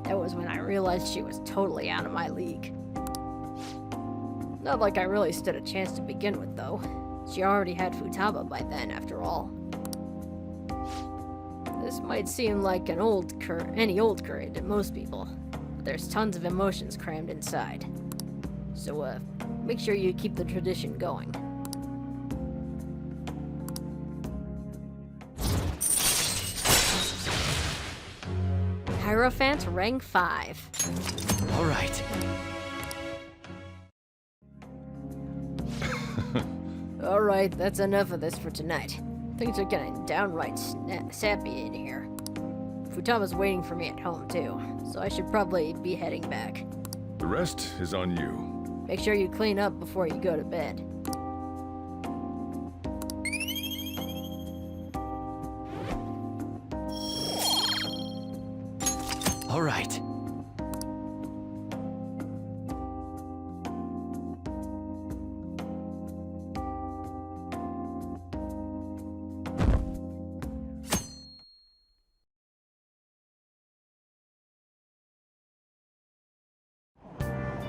That was when I realized she was totally out of my league. Not like I really stood a chance to begin with, though. She already had Futaba by then, after all. This might seem like any old curry to most people, but there's tons of emotions crammed inside. So, make sure you keep the tradition going. Hierophant rank 5. All right. Alright, that's enough of this for tonight. Things are getting downright sappy in here. Futaba's waiting for me at home too, so I should probably be heading back. The rest is on you. Make sure you clean up before you go to bed. All right.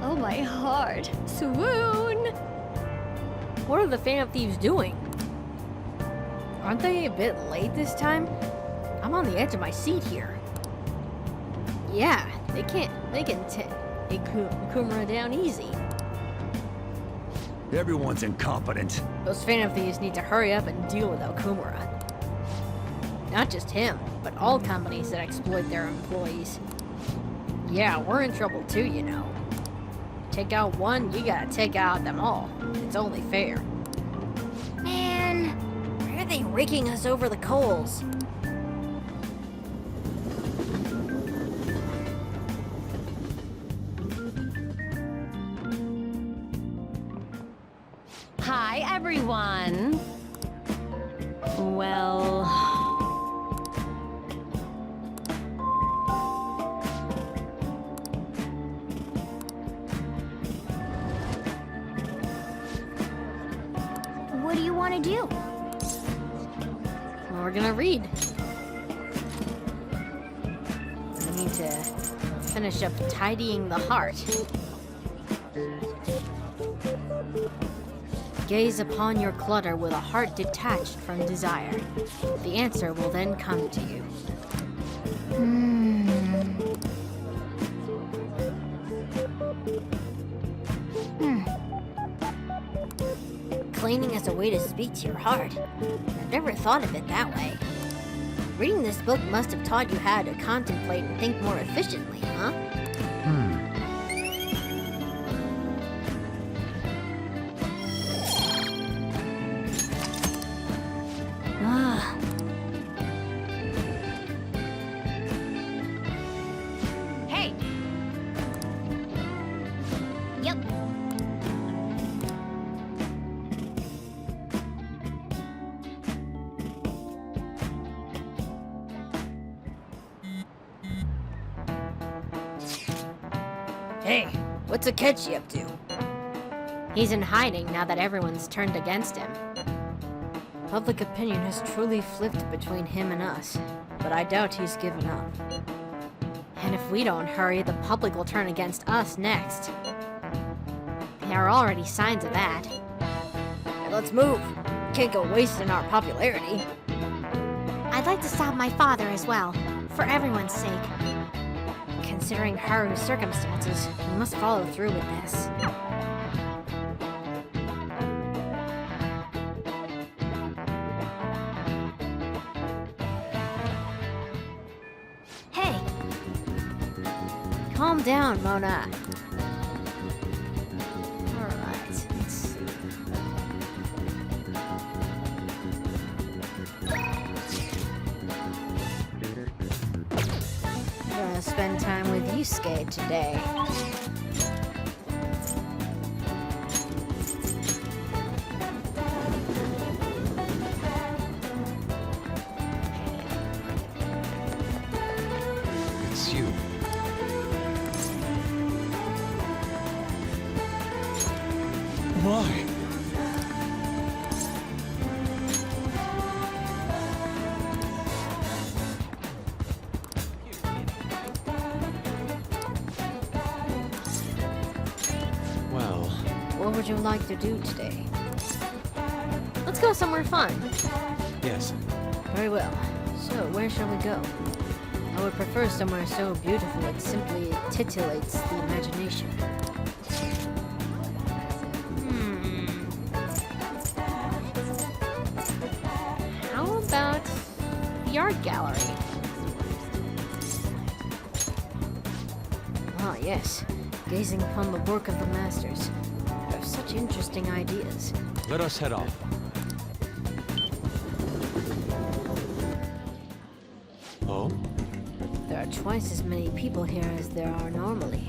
Oh my heart. Swoon! What are the Phantom Thieves doing? Aren't they a bit late this time? I'm on the edge of my seat here. Yeah, they can take Kumura down easy. Everyone's incompetent. Those Phantom Thieves need to hurry up and deal with Okumura. Not just him, but all companies that exploit their employees. Yeah, we're in trouble too, you know. Take out one, you gotta take out them all. It's only fair. Man, why are they raking us over the coals? Hi, everyone. Well... What do you want to do? Well, we're gonna read. We need to finish up tidying the heart. Gaze upon your clutter with a heart detached from desire. The answer will then come to you. Cleaning as a way to speak to your heart. I've never thought of it that way. Reading this book must have taught you how to contemplate and think more efficiently, huh? Ah. Hey! Yep. Hey, what's Akechi up to? He's in hiding now that everyone's turned against him. Public opinion has truly flipped between him and us, but I doubt he's given up. And if we don't hurry, the public will turn against us next. There are already signs of that. Hey, let's move. Can't go wasting our popularity. I'd like to stop my father as well, for everyone's sake. Considering Haru's circumstances, we must follow through with this. Hey, Calm down, Mona. Alright, let's see. I'm gonna spend time with Yusuke today. It's you. Why? Well, What would you like to do today? Let's go somewhere fun. yes. Very well. So, where shall we go? I would prefer somewhere so beautiful it simply titillates the imagination. How about the art gallery? Ah, yes. Gazing upon the work of the masters. There are such interesting ideas. Let us head off. Oh? There are twice as many people here as there are normally.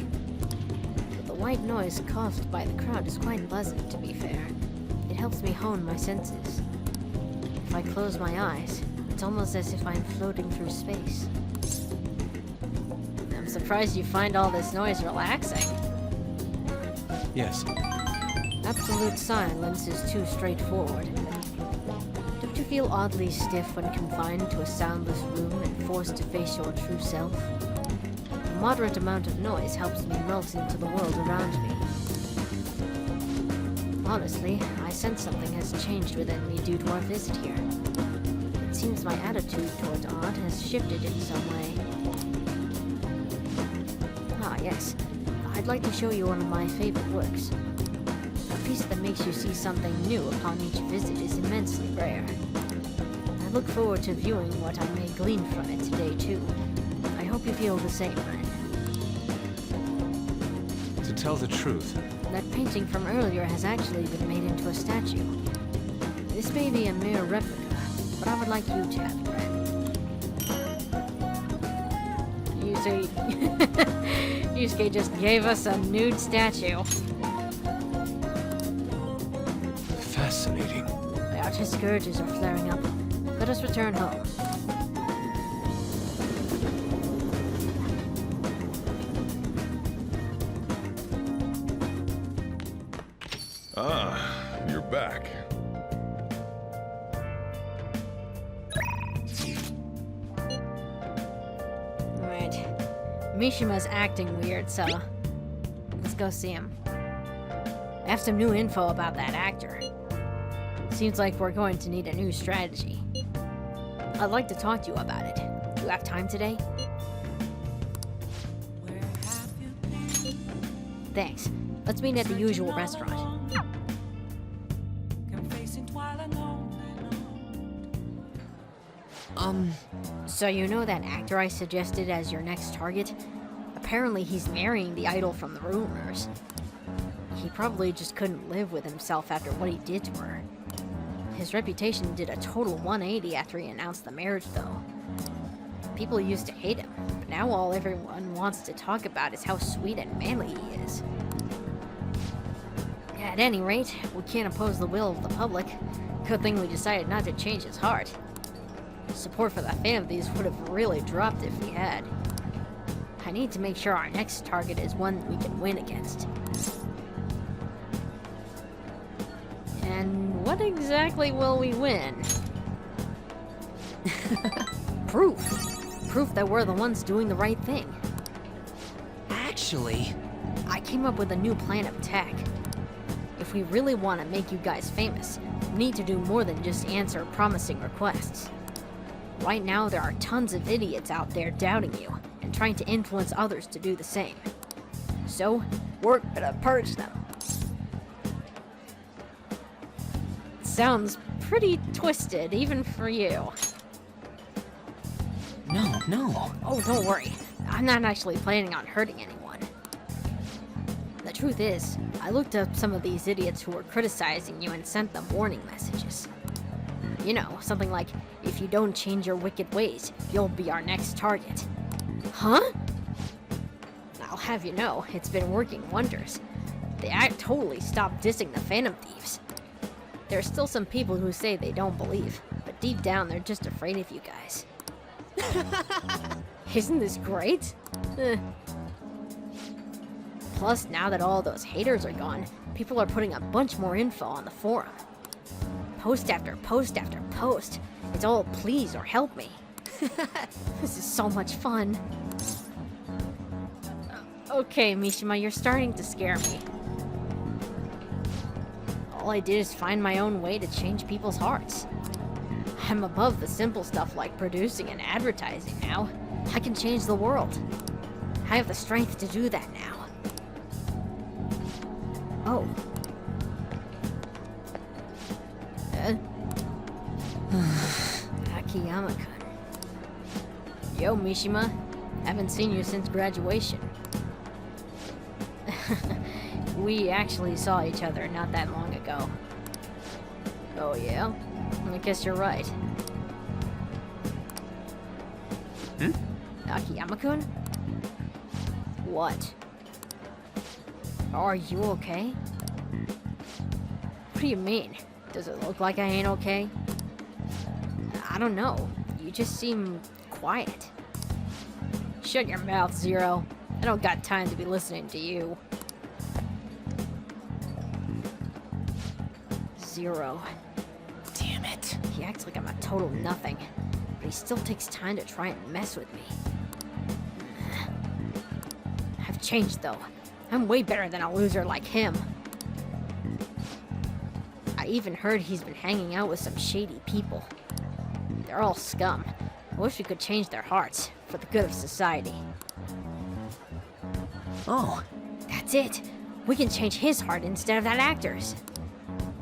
But the white noise caused by the crowd is quite pleasant, to be fair. It helps me hone my senses. If I close my eyes, it's almost as if I'm floating through space. I'm surprised you find all this noise relaxing. Yes. Absolute silence is too straightforward. Don't you feel oddly stiff when confined to a soundless room and forced to face your true self? A moderate amount of noise helps me melt into the world around me. Honestly, I sense something has changed within me due to our visit here. It seems my attitude towards art has shifted in some way. Ah, yes. I'd like to show you one of my favorite works. A piece that makes you see something new upon each visit is immensely rare. I look forward to viewing what I may glean from it today, too. I hope you feel the same, friend. To tell the truth, That painting from earlier has actually been made into a statue. This may be a mere replica, but I would like you to have it, friend. Yusuke just gave us a nude statue. fascinating. The artistic urges are flaring up. Let us return home. Ah, you're back. Alright. Mishima's acting weird, so let's go see him. I have some new info about that actor. Seems like we're going to need a new strategy. I'd like to talk to you about it. Do you have time today? Thanks. Let's meet at the usual restaurant. So you know that actor I suggested as your next target? Apparently he's marrying the idol from the rumors. He probably just couldn't live with himself after what he did to her. His reputation did a total 180 after he announced the marriage, though. People used to hate him, but now all everyone wants to talk about is how sweet and manly he is. At any rate, we can't oppose the will of the public. Good thing we decided not to change his heart. Support for the families would have really dropped if we had. I need to make sure our next target is one we can win against. And what exactly will we win? Proof. Proof that we're the ones doing the right thing. Actually, I came up with a new plan of attack. If we really want to make you guys famous, we need to do more than just answer promising requests. Right now, there are tons of idiots out there doubting you and trying to influence others to do the same. So, we're gonna purge them. Sounds pretty twisted, even for you. no. Oh, don't worry. I'm not actually planning on hurting anyone. The truth is, I looked up some of these idiots who were criticizing you and sent them warning messages. You know, something like, if you don't change your wicked ways, you'll be our next target. Huh? I'll have you know, it's been working wonders. They totally stopped dissing the Phantom Thieves. There are still some people who say they don't believe, but deep down they're just afraid of you guys. Isn't this great? Plus, now that all those haters are gone, people are putting a bunch more info on the forum. Post after post after post. It's all please or help me. This is so much fun. Okay, Mishima, you're starting to scare me. All I did is find my own way to change people's hearts. I'm above the simple stuff like producing and advertising now. I can change the world. I have the strength to do that now. Oh. Akiyama-kun. Yo, Mishima. Haven't seen you since graduation. We actually saw each other not that long ago. Oh, yeah? I guess you're right. Akiyama-kun? What? Are you okay? What do you mean? Does it look like I ain't okay? I don't know. You just seem quiet. Shut your mouth, Zero. I don't got time to be listening to you. Zero. Damn it. He acts like I'm a total nothing, but he still takes time to try and mess with me. I've changed, though. I'm way better than a loser like him. I even heard he's been hanging out with some shady people. They're all scum. I wish we could change their hearts, for the good of society. Oh, That's it! We can change his heart instead of that actor's.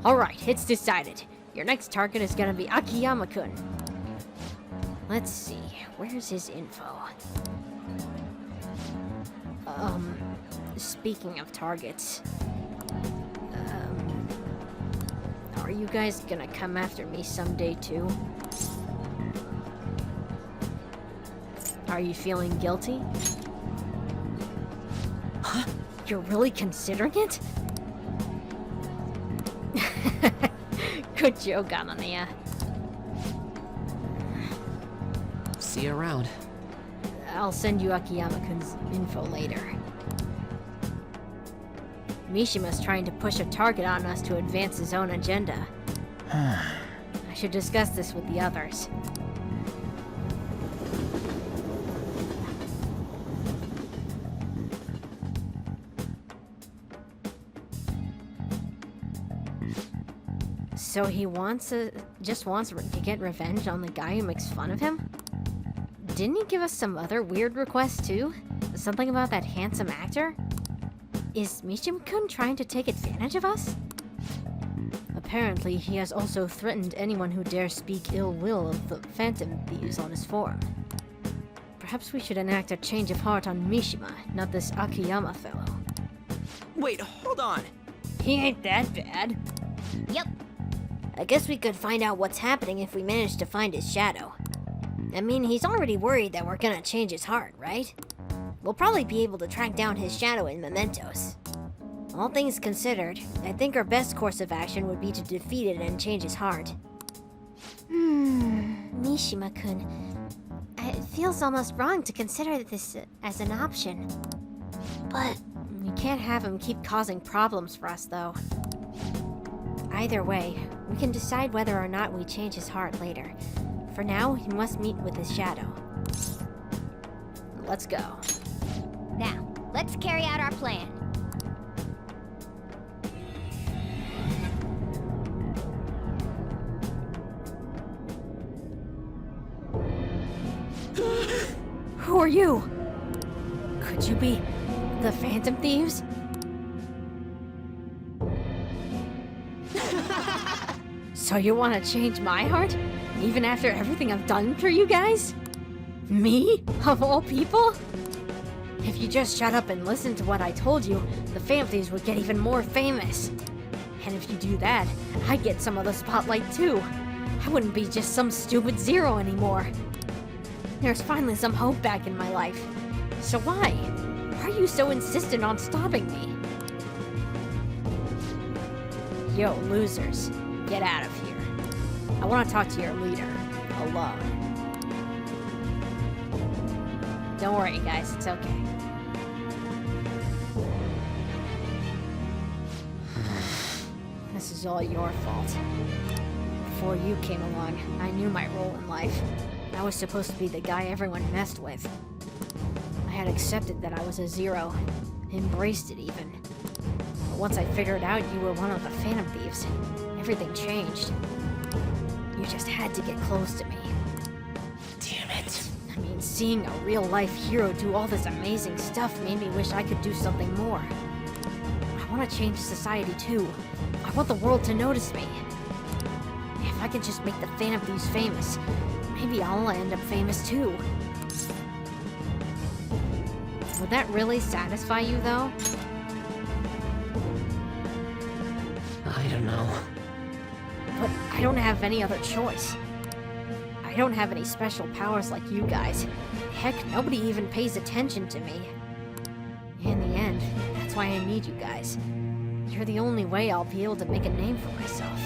Alright, it's decided. Your next target is gonna be Akiyama-kun. Let's see, where's his info? Speaking of targets... Are you guys gonna come after me someday too? Are you feeling guilty? Huh? You're really considering it? Good joke, Anania. see you around. I'll send you Akiyama-kun's info later. Mishima's trying to push a target on us to advance his own agenda. I should discuss this with the others. So he just wants to get revenge on the guy who makes fun of him? Didn't he give us some other weird requests too? Something about that handsome actor? Is Mishima-kun trying to take advantage of us? Apparently, he has also threatened anyone who dares speak ill will of the Phantom Thieves on his forum. Perhaps we should enact a change of heart on Mishima, not this Akiyama fellow. Wait, hold on. He ain't that bad. Yep. I guess we could find out what's happening if we manage to find his shadow. I mean, he's already worried that we're gonna change his heart, right? We'll probably be able to track down his shadow in mementos. All things considered, I think our best course of action would be to defeat it and change his heart. Mishima-kun. It feels almost wrong to consider this as an option. But We can't have him keep causing problems for us, though. Either way, we can decide whether or not we change his heart later. For now, he must meet with his shadow. Let's go. now, let's carry out our plan. Who are you? Could you be the Phantom Thieves? So you want to change my heart? Even after everything I've done for you guys? Me? Of all people? If you just shut up and listen to what I told you, the Phantom Thieves would get even more famous. And if you do that, I'd get some of the spotlight too. I wouldn't be just some stupid zero anymore. There's finally some hope back in my life. So why? Why are you so insistent on stopping me? Yo, losers. Get out of here. I want to talk to your leader. Alone. Don't worry, guys. It's okay. This is all your fault. Before you came along, I knew my role in life. I was supposed to be the guy everyone messed with. I had accepted that I was a zero, embraced it even. But once I figured out you were one of the Phantom Thieves, everything changed. You just had to get close to me. Damn it. I mean, seeing a real-life hero do all this amazing stuff made me wish I could do something more. I want to change society too. I want the world to notice me. If I can just make the Phantom Thieves famous, maybe I'll end up famous too. Would that really satisfy you, though? I don't know. But I don't have any other choice. I don't have any special powers like you guys. Heck, nobody even pays attention to me. In the end, that's why I need you guys. You're the only way I'll be able to make a name for myself.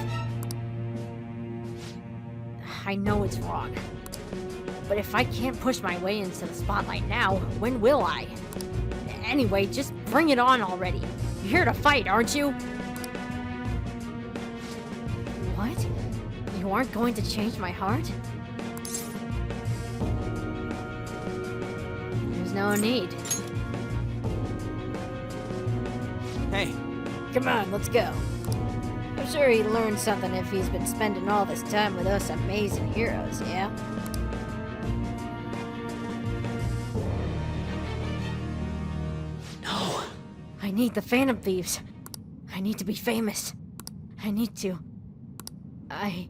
I know it's wrong. But if I can't push my way into the spotlight now, when will I? Anyway, just bring it on already. You're here to fight, aren't you? What? You aren't going to change my heart? There's no need. Hey, Come on, let's go. I'm sure he'd learn something if he's been spending all this time with us amazing heroes, yeah? no. I need the Phantom Thieves. I need to be famous. I need to... Hey!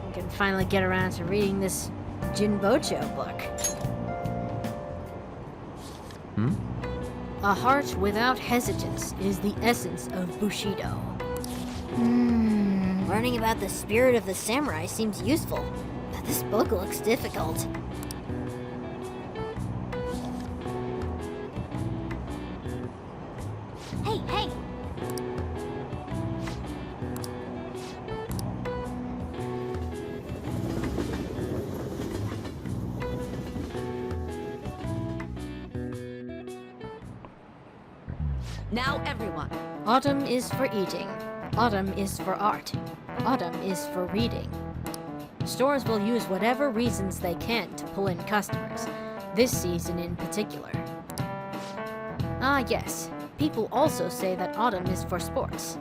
I can finally get around to reading this Jinbocho book. A heart without hesitance is the essence of Bushido. Learning about the spirit of the samurai seems useful, but this book looks difficult. Hey, hey! Now everyone. Autumn is for eating. Autumn is for art. Autumn is for reading. Stores will use whatever reasons they can to pull in customers, this season in particular. Ah, yes. People also say that autumn is for sports.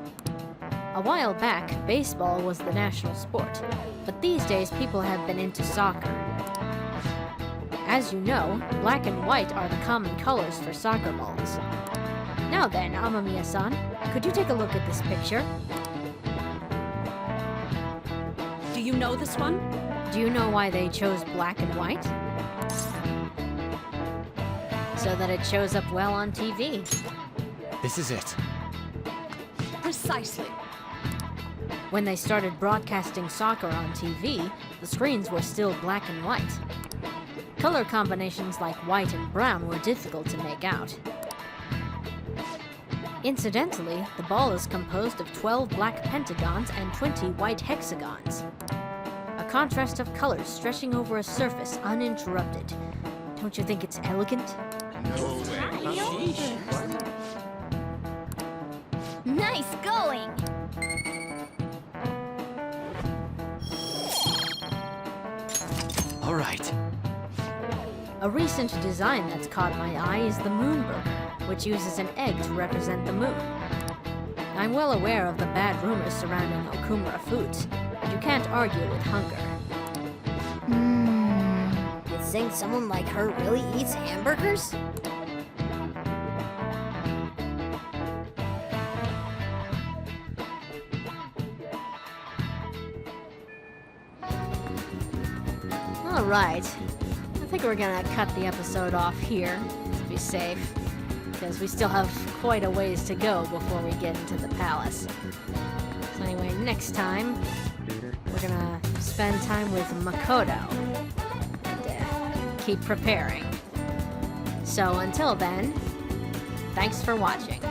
A while back, baseball was the national sport, but these days people have been into soccer. As you know, black and white are the common colors for soccer balls. Now then, Amamiya-san, could you take a look at this picture? Do you know this one? Do you know why they chose black and white? So that it shows up well on TV. This is it. Precisely. When they started broadcasting soccer on TV, the screens were still black and white. Color combinations like white and brown were difficult to make out. Incidentally, the ball is composed of 12 black pentagons and 20 white hexagons. A contrast of colors stretching over a surface uninterrupted. Don't you think it's elegant? Nice going! All right. A recent design that's caught my eye is the moon burger, which uses an egg to represent the moon. I'm well aware of the bad rumors surrounding Okumura foods, but you can't argue with hunger. You think someone like her really eats hamburgers? Alright, I think we're gonna cut the episode off here, to be safe, because we still have quite a ways to go before we get into the palace. So anyway, next time, we're gonna spend time with Makoto, and keep preparing. So until then, thanks for watching.